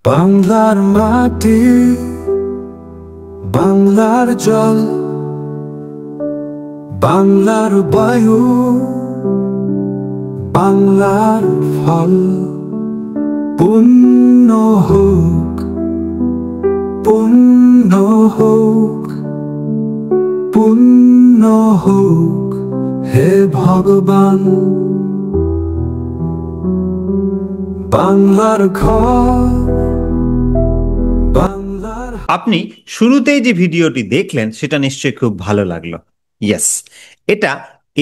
বাংলার মাটি, বাংলার জল, বাংলার বায়ু, বাংলার ফল। পূর্ণ হোক, পূর্ণ হোক, পূর্ণ হোক হে ভগবান। বাংলার ঘর, বাংলার। আপনি শুরুতেই যে ভিডিওটি দেখলেন সেটা নিশ্চয়ই খুব ভালো লাগলো। ইয়েস, এটা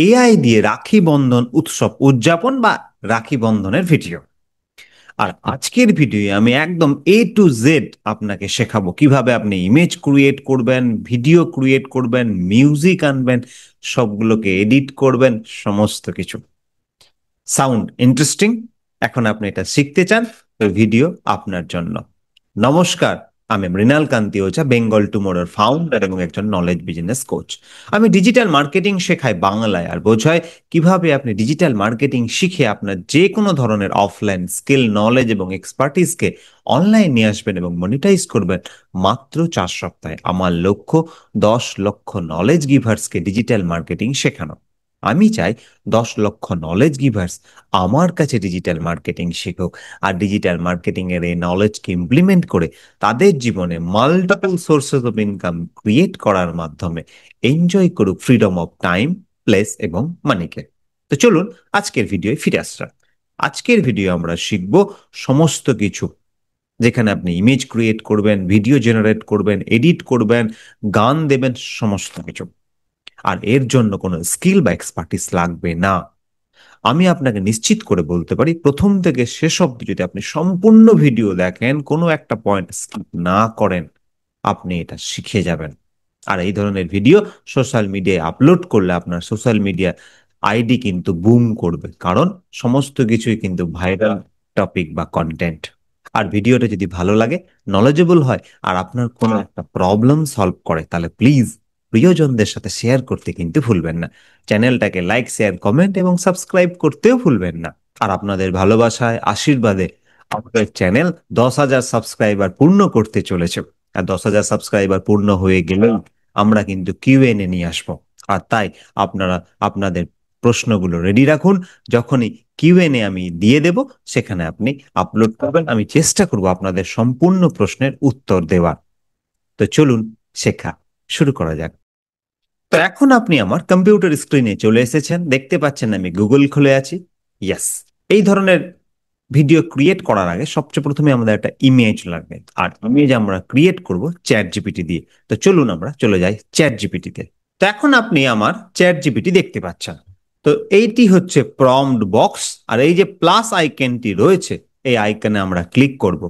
এআই দিয়ে রাখি বন্ধন উৎসব উদযাপন বা রাখি বন্ধনের ভিডিও। আর আজকের ভিডিও আমি একদম A to Z আপনাকে শেখাবো কিভাবে আপনি ইমেজ ক্রিয়েট করবেন, ভিডিও ক্রিয়েট করবেন, মিউজিক আনবেন, সবগুলোকে এডিট করবেন, সমস্ত কিছু। Sound interesting? এখন আপনি এটা শিখতে চান, তো ভিডিও আপনার জন্য। নমস্কার, আমি মৃণাল কান্তি ওঝা, বেঙ্গল টুমোরোর ফাউন্ডার এবং একজন নলেজ বিজনেস কোচ। আমি ডিজিটাল মার্কেটিং শেখাই বাংলায় আর বোঝাই কিভাবে আপনি ডিজিটাল মার্কেটিং শিখে আপনার যে কোনো ধরনের অফলাইন স্কিল, নলেজ এবং এক্সপার্টিসকে অনলাইন নিয়ে আসবেন এবং মনিটাইজ করবেন মাত্র 4 সপ্তাহে। আমার লক্ষ্য 10 লক্ষ নলেজ গিভার্সকে ডিজিটাল মার্কেটিং শেখানো। আমি চাই 10 লক্ষ নলেজ গিভার্স আমার কাছে ডিজিটাল মার্কেটিং শিখুক আর ডিজিটাল মার্কেটিং এর এই নলেজকে ইমপ্লিমেন্ট করে তাদের জীবনে multiple sources of income create করার মাধ্যমে এনজয় করুক ফ্রিডম অফ টাইম, প্লেস এবং মানিকে। তো চলুন আজকের ভিডিওয় ফিরে আসা। আজকের ভিডিও আমরা শিখব সমস্ত কিছু, যেখানে আপনি ইমেজ ক্রিয়েট করবেন, ভিডিও জেনারেট করবেন, এডিট করবেন, গান দেবেন, সমস্ত কিছু। আর এর জন্য কোনো স্কিল বা এক্সপার্টিস লাগবে না। আমি আপনাকে নিশ্চিত করে বলতে পারি, প্রথম থেকে শেষ অবধি যদি আপনি সম্পূর্ণ ভিডিও দেখেন, কোনো একটা পয়েন্ট স্কিপ না করেন, আপনি এটা শিখে যাবেন। আর এই ধরনের ভিডিও সোশ্যাল মিডিয়ায় আপলোড করলে আপনার সোশ্যাল মিডিয়া আইডি কিন্তু বুম করবে, কারণ সমস্ত কিছুই কিন্তু ভাইরাল টপিক বা কন্টেন্ট। আর ভিডিওটা যদি ভালো লাগে, নলেজেবল হয় আর আপনার কোনো একটা প্রবলেম সলভ করে, তাহলে প্লিজ প্রিয়জনদের সাথে শেয়ার করতে কিন্তু ভুলবেন না। চ্যানেলটাকে লাইক, শেয়ার, কমেন্ট এবং সাবস্ক্রাইব করতেও ভুলবেন না। আর আপনাদের ভালোবাসায়, আশীর্বাদে আমাদের চ্যানেল 10,000 সাবস্ক্রাইবার পূর্ণ করতে চলেছে। আর 10,000 সাবস্ক্রাইবার পূর্ণ হয়ে গেলেও আমরা কিন্তু কিউএনএ নিয়ে আসবো। আর তাই আপনারা আপনাদের প্রশ্নগুলো রেডি রাখুন। যখনই কিউএনএ আমি দিয়ে দেব, সেখানে আপনি আপলোড করবেন। আমি চেষ্টা করব আপনাদের সম্পূর্ণ প্রশ্নের উত্তর দেওয়ার। তো চলুন শেখা শুরু করা যাক। তো এখন আপনি আমার কম্পিউটার স্ক্রিনে চলে এসেছেন, দেখতে পাচ্ছেন আমি গুগল খুলে আছি। ইয়েস, এই ধরনের ভিডিও ক্রিয়েট করার আগে সবচেয়ে প্রথমে আমাদের একটা ইমেজ লাগবে, আর ইমেজ আমরা ক্রিয়েট করব চ্যাট জিপিটি দিয়ে। তো চলুন আমরা চলে যাই চ্যাট জিপিটিতে। তো এখন আপনি আমার চ্যাট জিপিটি দেখতে পাচ্ছেন। তো এইটি হচ্ছে প্রম্পট বক্স, আর এই যে প্লাস আইকনটি রয়েছে, এই আইকনে আমরা ক্লিক করব।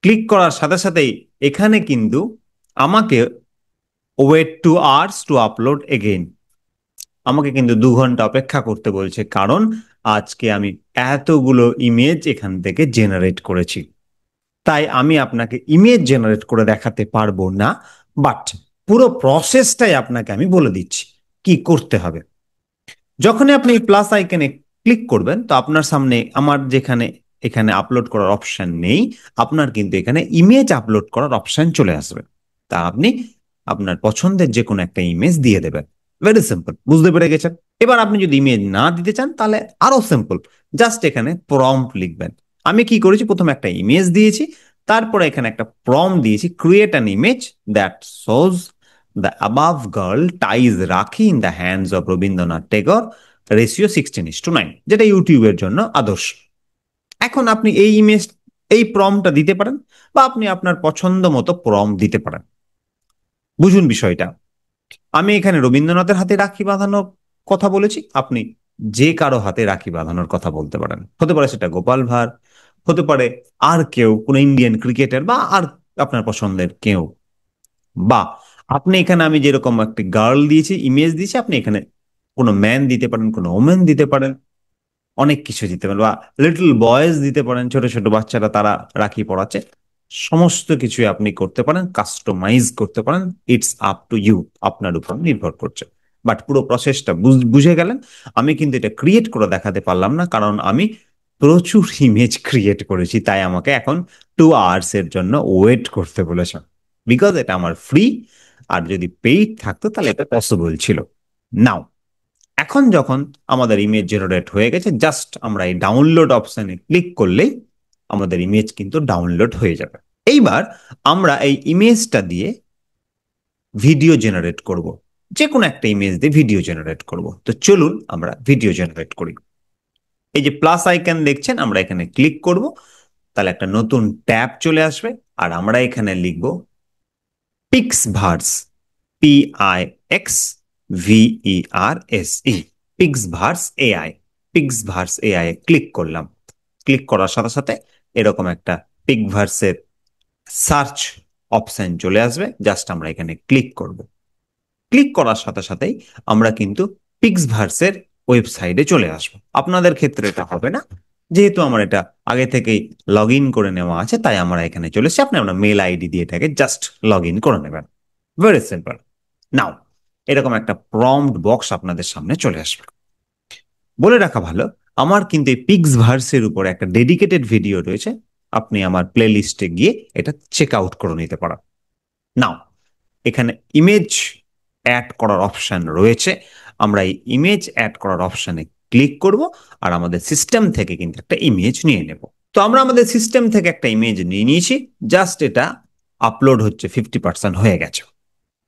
ক্লিক করার সাথে সাথেই এখানে কিন্তু আমাকে wait 2 hours to upload again, আমাকে কিন্তু 2 ঘন্টা অপেক্ষা করতে বলছে, কারণ আজকে আমি এতগুলো ইমেজ এখান থেকে জেনারেট করেছি। তাই আমি আপনাকে ইমেজ জেনারেট করে দেখাতে পারবো না, বাট পুরো প্রসেসটাই আপনাকে আমি বলে দিচ্ছি কি করতে হবে। যখনই আপনি প্লাস আইকনে ক্লিক করবেন, তো আপনার সামনে আমার যেখানে এখানে আপলোড করার অপশন নেই, আপনার কিন্তু এখানে ইমেজ আপলোড করার অপশন চলে আসবে। তা আপনি আপনার পছন্দের যে কোনো একটা ইমেজ দিয়ে দেবেন। ভেরি সিম্পল, বুঝতে পেরে গেছেন? এবার আপনি যদি ইমেজ না দিতে চান, তাহলে আরো সিম্পল, জাস্ট এখানে প্রম্পট লিখবেন। আমি কি করেছি, প্রথমে একটা ইমেজ দিয়েছি, তারপরে এখানে একটা প্রম্পট দিয়েছি, create an image that shows the above girl ties rakhi in the hands of Rabindranath Tagore, ratio 16:9, যেটা ইউটিউবের জন্য আদর্শ। এখন আপনি এই ইমেজ, এই প্রম্পটটা দিতে পারেন, বা আপনি আপনার পছন্দ মতো প্রম্পট দিতে পারেন। বুঝুন বিষয়টা, আমি এখানে রবীন্দ্রনাথের হাতে রাখি বাঁধানোর কথা বলেছি, আপনি যে কারো হাতে রাখি বাঁধানোর কথা বলতে পারেন। হতে পারে সেটা গোপাল ভাঁড়, হতে পারে আর কেউ, কোনো ইন্ডিয়ান ক্রিকেটার, বা আর আপনার পছন্দের কেউ। বা আপনি এখানে, আমি যেরকম একটি গার্ল দিয়েছি, ইমেজ দিয়েছি, আপনি এখানে কোনো ম্যান দিতে পারেন, কোনো ওমেন দিতে পারেন, অনেক কিছু দিতে পারেন, বা লিটল বয়েজ দিতে পারেন, ছোট ছোট বাচ্চারা তারা রাখি পড়াচ্ছে। সমস্ত কিছু আপনি করতে পারেন, কাস্টমাইজ করতে পারেন। ইটস আপ টু ইউ, আপনার উপর নির্ভর করছে। বাট পুরো প্রসেসটা বুঝে গেলেন। আমি কিন্তু এটা ক্রিয়েট করে দেখাতে পারলাম না, কারণ আমি প্রচুর ইমেজ ক্রিয়েট করেছি, তাই আমাকে এখন 2 hours এর জন্য ওয়েট করতে বলেছে, বিকজ এটা আমার ফ্রি। আর যদি পেইড থাকতো তাহলে এটা পসিবল ছিল। নাও এখন যখন আমাদের ইমেজ জেনারেট হয়ে গেছে, জাস্ট আমরা এই ডাউনলোড অপশনে ক্লিক করলেই আমাদের ইমেজ কিন্তু ডাউনলোড হয়ে যাবে। এইবার আমরা এই ইমেজটা দিয়ে ভিডিও জেনারেট করব, যে কোনো একটা ইমেজ দিয়ে ভিডিও জেনারেট করব। তো চলুন আমরা ভিডিও জেনারেট করি। এই যে প্লাস আইকন দেখছেন, আমরা এখানে ক্লিক করব, তাহলে একটা নতুন ট্যাব চলে আসবে, আর আমরা এখানে লিখব PixVerse, PIXVERSE, PixVerse AI. PixVerse AI click করলাম। ক্লিক করার সাথে সাথে এরকম একটা পিক্সভার্সের সার্চ অপশন চলে আসবে, জাস্ট আমরা এখানে ক্লিক করব। ক্লিক করার সাথে সাথেই আমরা কিন্তু পিক্সভার্সের ওয়েবসাইটে চলে আসবো। আপনাদের ক্ষেত্রে এটা হবে না, যেহেতু আমার এটা আগে থেকেই লগ ইন করে নেওয়া আছে, তাই আমরা এখানে চলে এসেছি। আপনি আপনার মেল আইডি দিয়ে এটাকে জাস্ট লগ ইন করে নেবেন। Very simple. নাও এরকম একটা প্রম্পট বক্স আপনাদের সামনে চলে আসবে। বলে রাখা ভালো, আমার কিন্তু এই পিক্সভার্সের উপর একটা ডেডিকেটেড ভিডিও রয়েছে, আপনি আমার প্লে লিস্টে গিয়ে এটা চেক আউট করে নিতে পারেন। নাও এখানে ইমেজ অ্যাড করার অপশন রয়েছে, আমরা এই ইমেজ অ্যাড করার অপশনে ক্লিক করব, আর আমাদের সিস্টেম থেকে কিন্তু একটা ইমেজ নিয়ে নেব। তো আমরা আমাদের সিস্টেম থেকে একটা ইমেজ নিয়ে নিয়েছি, জাস্ট এটা আপলোড হচ্ছে, 50% হয়ে গেছে।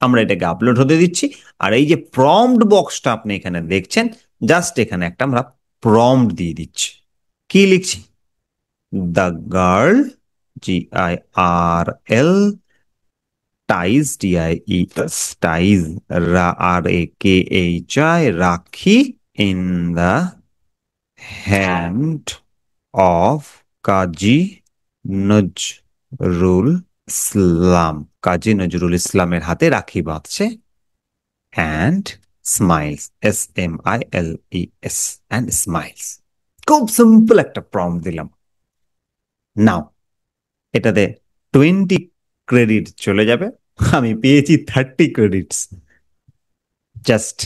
আমরা এটাকে আপলোড হতে দিচ্ছি। আর এই যে প্রম্পট বক্সটা আপনি এখানে দেখছেন, জাস্ট এখানে একটা আমরা প্রম্পট দিয়ে দিচ্ছি। কি লিখছি? The girl, GIRL, ties, TIES, ties, RAKHI, রাখি, in the hand of Kazi Nazrul Islam. Kazi Nazrul ইসলামের হাতে রাখি বাঁধছে, and smiles, SMILES, and smiles. খুব সিম্পল একটা প্রম্পট দিলাম। নাও এটাতে 20 ক্রেডিট চলে যাবে, আমি পেয়েছি 30 ক্রেডিটস। জাস্ট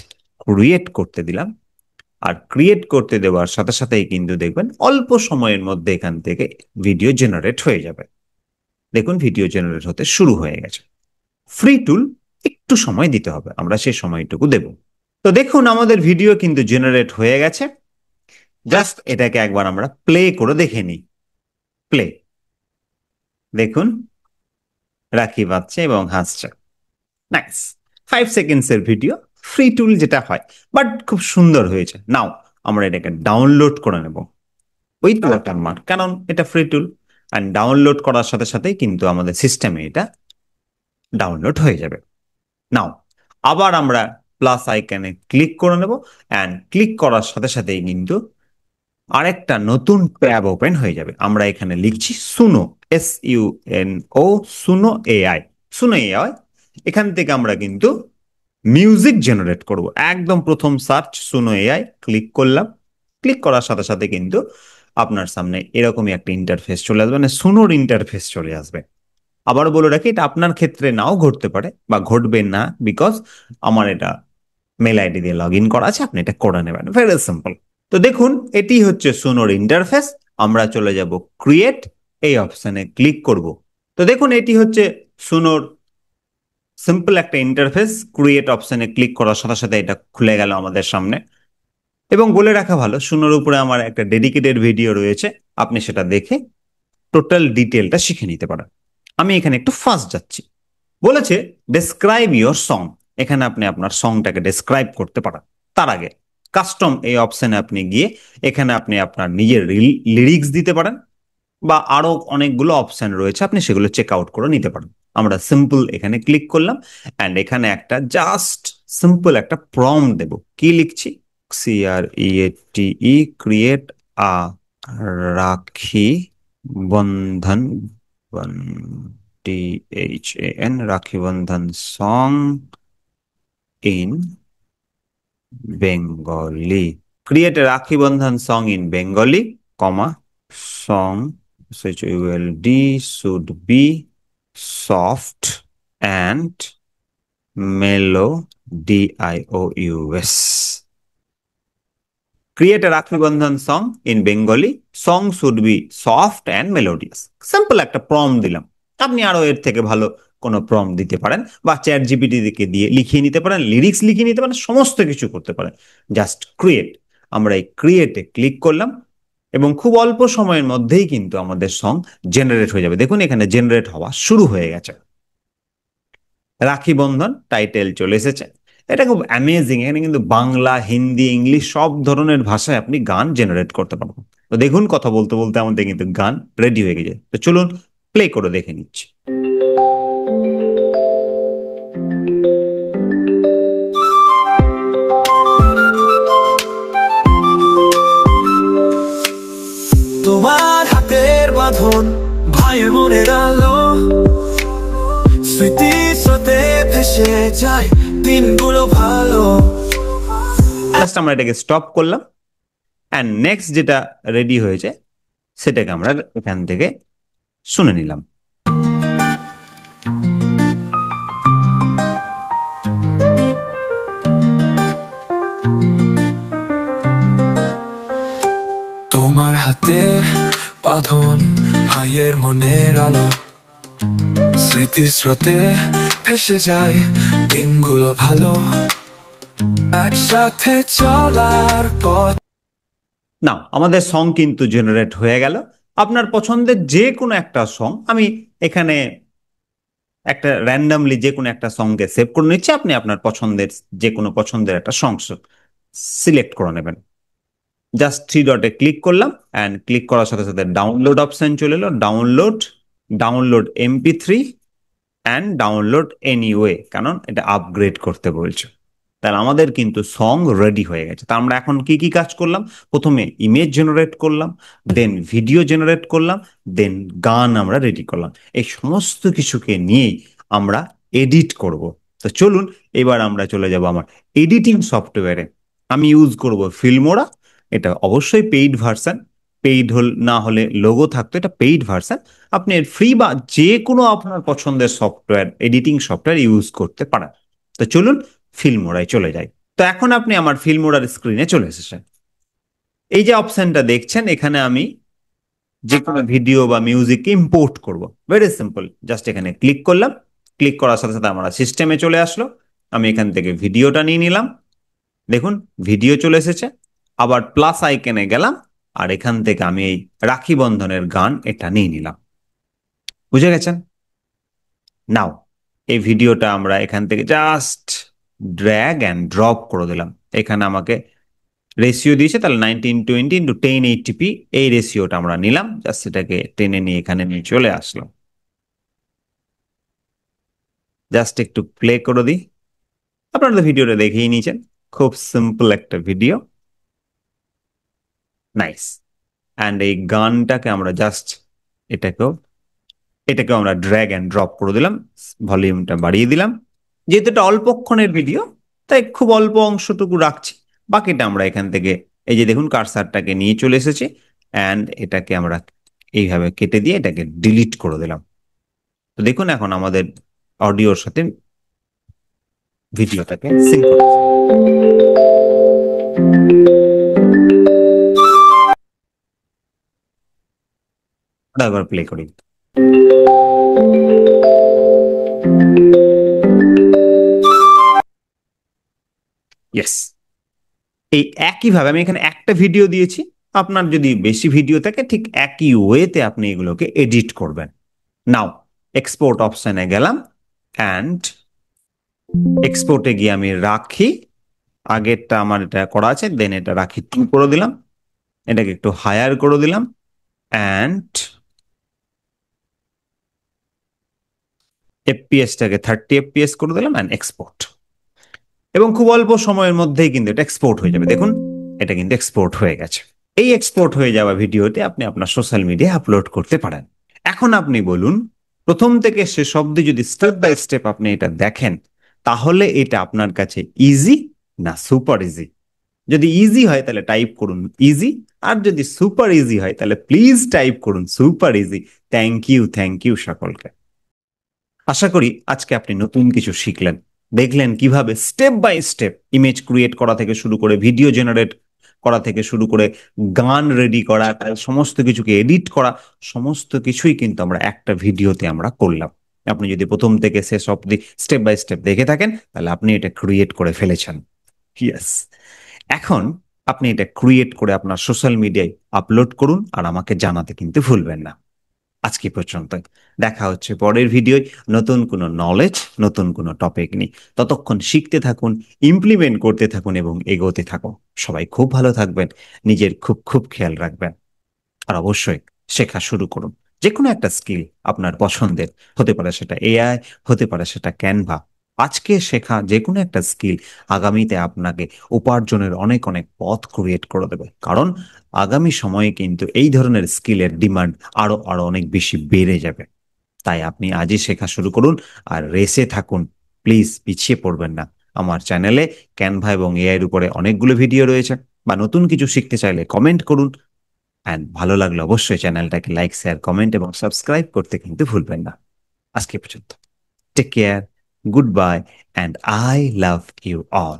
ক্রিয়েট করতে দিলাম, আর ক্রিয়েট করতে দেওয়ার সাথে সাথেই কিন্তু দেখবেন অল্প সময়ের মধ্যে এখান থেকে ভিডিও জেনারেট হয়ে যাবে। দেখুন ভিডিও জেনারেট হতে শুরু হয়ে গেছে। ফ্রি টুল, একটু সময় দিতে হবে, আমরা সেই সময়টুকু দেব। তো দেখুন আমাদের ভিডিও কিন্তু জেনারেট হয়ে গেছে। জাস্ট এটাকে একবার আমরা প্লে করে দেখে নিই। প্লে। দেখুন রাখি বাঁধছে এবং হাসছে। নাইস। 5 সেকেন্ডস এর ভিডিও, ফ্রি টুল যেটা হয়, বাট খুব সুন্দর হয়েছে। নাও আমরা এটাকে ডাউনলোড করে নেব উইথ ওয়াটারমার্ক, কারণ এটা ফ্রি টুল। অ্যান্ড ডাউনলোড করার সাথে সাথেই কিন্তু আমাদের সিস্টেমে এটা ডাউনলোড হয়ে যাবে। নাও আবার আমরা প্লাস আইকনে ক্লিক করে নেব, অ্যান্ড ক্লিক করার সাথে সাথেই কিন্তু আরেকটা নতুন ট্যাব ওপেন হয়ে যাবে। আমরা এখানে লিখছি Suno, SUNO, Suno AI। Suno AI, এখান থেকে আমরা কিন্তু মিউজিক জেনারেট করব। একদম প্রথম সার্চ সুনো AI, ক্লিক করলাম। ক্লিক করার সাথে সাথে কিন্তু আপনার সামনে এরকমই একটা ইন্টারফেস চলে আসবে, মানে সুনোর ইন্টারফেস চলে আসবে। আবারও বলে রাখি, এটা আপনার ক্ষেত্রে নাও ঘটতে পারে বা ঘটবে না, বিকজ আমার এটা মেল আইডি দিয়ে লগ ইন করা আছে, আপনি এটা করে নেবেন। Very simple. তো দেখুন এটি হচ্ছে সুনোর ইন্টারফেস। আমরা চলে যাব ক্রিয়েট, এই অপশনে ক্লিক করব। তো দেখুন এটি হচ্ছে সুনোর সিম্পল একটা ইন্টারফেস। ক্রিয়েট অপশনে ক্লিক করার সাথে সাথে এটা খুলে গেল আমাদের সামনে। এবং বলে রাখা ভালো, সুনোর উপরে আমার একটা ডেডিকেটেড ভিডিও রয়েছে, আপনি সেটা দেখে টোটাল ডিটেলটা শিখে নিতে পারেন। আমি এখানে একটু ফাস্ট যাচ্ছি। বলেছে ডেসক্রাইব ইওর সং, এখানে আপনি আপনার সংটাকে ডেসক্রাইব করতে পারেন। তার আগে কাস্টম এই অপশনে আপনি গিয়ে এখানে আপনি আপনার নিজের লিরিক্স দিতে পারেন, বা আরো অনেকগুলো অপশন রয়েছে, আপনি সেগুলো চেক আউট করে নিতে পারেন। আমরা সিম্পল এখানে ক্লিক করলাম, অ্যান্ড এখানে একটা জাস্ট সিম্পল একটা প্রম্পট দেব। কি লিখছি? CREATE, create a Rakhi Bandhan, THAN, Rakhi Bandhan song in Bengali. Create a Rakhi Bandhan song in Bengali, comma, song SHOULD should be soft and melodious. Create a Rakhi Bandhan song in Bengali. Song should be soft and melodious. Simple একটা prompt দিলাম। আপনি আরো এর থেকে ভালো কোনো prompt দিতে পারেন বা চ্যাট জিপিটি কে দিয়ে লিখিয়ে নিতে পারেন, লিরিক্স লিখিয়ে নিতে পারেন, সমস্ত কিছু করতে পারেন। Just create. আমরা এই ক্রিয়েটে ক্লিক করলাম এবং খুব অল্প সময়ের মধ্যেই কিন্তু আমাদের সং জেনারেট হয়ে যাবে। দেখুন এখানে জেনারেট হওয়া শুরু হয়ে গেছে। রাখি বন্ধন টাইটেল চলে এসেছে। এটা খুব অ্যামেজিং। এখানে কিন্তু বাংলা, হিন্দি, ইংলিশ সব ধরনের ভাষায় আপনি গান জেনারেট করতে পারবেন। তো দেখুন কথা বলতে বলতে আমাদের কিন্তু গান রেডি হয়ে গেছে। তো চলুন প্লে করে দেখে নিচ্ছি। তোমার হাতের বাঁধন ভাইয়ের মনের আলো, স্মৃতি স্রোতে ভেসে যায় দিনগুলো ভালো। জাস্ট আমরা এটাকে স্টপ করলাম অ্যান্ড নেক্সট যেটা রেডি হয়েছে সেটাকে আমরা এখান থেকে শুনে নিলাম। তোমার হাতে বাঁধন ভাইয়ের মনের আলো, স্মৃতি স্রোতে ভেসে যায় দিনগুলো ভালো, একসাথে চলার পথ। না, আমাদের সং কিন্তু জেনারেট হয়ে গেল। আপনার পছন্দের যে কোনো একটা সং, আমি এখানে একটা র্যান্ডামলি যে কোনো একটা সঙ্গে সেভ করে নিচ্ছি। আপনি আপনার পছন্দের যে কোনো পছন্দের একটা সং সিলেক্ট করে নেবেন। জাস্ট থ্রি ডটে ক্লিক করলাম অ্যান্ড ক্লিক করার সাথে সাথে ডাউনলোড অপশন চলে এলো। Download MP3 and download anyway, কারণ এটা আপগ্রেড করতে বলছে। তাহলে আমাদের কিন্তু সং রেডি হয়ে গেছে। তা আমরা এখন কি কি কাজ করলাম? প্রথমে ইমেজ জেনারেট করলাম, দেন ভিডিও জেনারেট করলাম, দেন গান আমরা রেডি করলাম। এই সমস্ত কিছুকে নিয়েই আমরা এডিট করব। তো চলুন এবার আমরা চলে যাব আমার এডিটিং সফটওয়্যারে। আমি ইউজ করব ফিল্মোরা। এটা অবশ্যই পেইড ভার্সন। পেইড না হলে লোগো থাকতো, এটা পেইড ভার্সন। আপনি ফ্রি বা যে কোনো আপনার পছন্দের সফটওয়্যার, এডিটিং সফটওয়্যার ইউজ করতে পারেন। তো চলুন ফিল্মোরায় চলে যাই। তো এখন আপনি আমার ফিল্মোরার স্ক্রিনে চলে এসেছেন। এই যে অপশনটা দেখছেন, এখানে আমি যে কোনো ভিডিও বা মিউজিক ইম্পোর্ট করব। Very simple. জাস্ট এখানে ক্লিক করলাম, ক্লিক করার সাথে সাথে আমরা সিস্টেমে চলে আসলো। আমি এখান থেকে ভিডিওটা নিয়ে নিলাম। দেখুন ভিডিও চলে এসেছে। আবার প্লাস আইকনে গেলাম আর এখান থেকে আমি এই রাখি বন্ধনের গান এটা নিয়ে নিলাম। বুঝে গেছেন? নাও এই ভিডিওটা আমরা এখান থেকে জাস্ট ড্র্যাগ অ্যান্ড ড্রপ করে দিলাম। এখানে আমাকে রেশিও দিয়েছে, তাহলে 1920 × 1080p এই রেশিওটা আমরা নিলাম। জাস্ট সেটাকে টেনে নিয়ে এখানে নিয়ে চলে আসলাম। জাস্ট একটু প্লে করে দিই। আপনারা তো ভিডিওটা দেখেই নিয়েছেন, খুব সিম্পল একটা ভিডিও। নাইস। অ্যান্ড এই গানটাকে আমরা জাস্ট এটাকেও আমরা ড্র্যাগ অ্যান্ড ড্রপ করে দিলাম। ভলিউমটা বাড়িয়ে দিলাম। যেহেতু এটা অল্পক্ষণের ভিডিও, তাই খুব অল্প অংশটুকু রাখছি। বাকিটা আমরা এখান থেকে এই যে দেখুন কারসারটাকে নিয়ে চলে এসেছি অ্যান্ড এটাকে আমরা এইভাবে কেটে দিয়ে এটাকে ডিলিট করে দিলাম। তো দেখুন এখন আমাদের অডিওর সাথে ভিডিওটাকে সিঙ্ক করে একবার প্লে করি। ইয়েস, এই একইভাবে আমি এখানে একটা ভিডিও দিয়েছি। আপনার যদি বেশি ভিডিও থাকে ঠিক একই ওয়েতে আপনি এগুলোকে এডিট করবেন। নাও এক্সপোর্ট অপশনে গেলাম অ্যান্ড এক্সপোর্টে গিয়ে আমি রাখি, আগেরটা আমার এটা করা আছে, দেন এটা রাখি 2 করে দিলাম। এটাকে একটু হায়ার করে দিলাম অ্যান্ড এফপিএসটাকে 30 FPS করে দিলাম অ্যান্ড এক্সপোর্ট। এবং খুব অল্প সময়ের মধ্যেই কিন্তু এটা এক্সপোর্ট হয়ে যাবে। দেখুন এটা কিন্তু এক্সপোর্ট হয়ে গেছে। এই এক্সপোর্ট হয়ে যাওয়া ভিডিওতে আপনি আপনার সোশ্যাল মিডিয়ায় আপলোড করতে পারেন। এখন আপনি বলুন, প্রথম থেকে শেষ অবধি যদি স্টেপ বাই স্টেপ আপনি এটা দেখেন, তাহলে এটা আপনার কাছে ইজি না সুপার ইজি? যদি ইজি হয় তাহলে টাইপ করুন ইজি, আর যদি সুপার ইজি হয় তাহলে প্লিজ টাইপ করুন সুপার ইজি। থ্যাংক ইউ সকলকে। আশা করি আজকে আপনি নতুন কিছু শিখলেন, দেখলেন কিভাবে step by step image create করা থেকে শুরু করে ভিডিও জেনারেট করা থেকে শুরু করে গান রেডি করা, সমস্ত কিছুকে এডিট করা, সমস্ত কিছুই কিন্তু আমরা একটা ভিডিওতে আমরা করলাম। আপনি যদি প্রথম থেকে শেষ অবধি স্টেপ বাই স্টেপ দেখে থাকেন, তাহলে আপনি এটা ক্রিয়েট করে ফেলেছেন। ইয়েস। এখন আপনি এটা ক্রিয়েট করে আপনার সোশ্যাল মিডিয়ায় আপলোড করুন, আর আমাকে জানাতে কিন্তু ভুলবেন না। আজকে পর্যন্ত, দেখা হচ্ছে পরের ভিডিওয় নতুন কোনো নলেজ, নতুন কোনো টপিক নিয়ে। ততক্ষণ শিখতে থাকুন, ইমপ্লিমেন্ট করতে থাকুন এবং এগোতে থাকুন। সবাই খুব ভালো থাকবেন, নিজের খুব খুব খেয়াল রাখবেন, আর অবশ্যই শেখা শুরু করুন। যে কোনো একটা স্কিল আপনার পছন্দের, হতে পারে সেটা এআই, হতে পারে সেটা ক্যানভা। আজকে শেখা যে কোনো একটা স্কিল আগামীতে আপনাকে উপার্জনের অনেক অনেক পথ ক্রিয়েট করে দেবে, কারণ আগামী সময়ে কিন্তু এই ধরনের স্কিলের ডিমান্ড আরো আরো অনেক বেশি বেড়ে যাবে। তাই আপনি আজই শেখা শুরু করুন, আর রেসে থাকুন। প্লিজ পিছিয়ে পড়বেন না। আমার চ্যানেলে ক্যানভা এবং এআই এর উপরে অনেকগুলো ভিডিও রয়েছে, বা নতুন কিছু শিখতে চাইলে কমেন্ট করুন। অ্যান্ড ভালো লাগলে অবশ্যই চ্যানেলটাকে লাইক, শেয়ার, কমেন্ট এবং সাবস্ক্রাইব করতে কিন্তু ভুলবেন না। আজকে পর্যন্ত take care, good bye, and I love you all.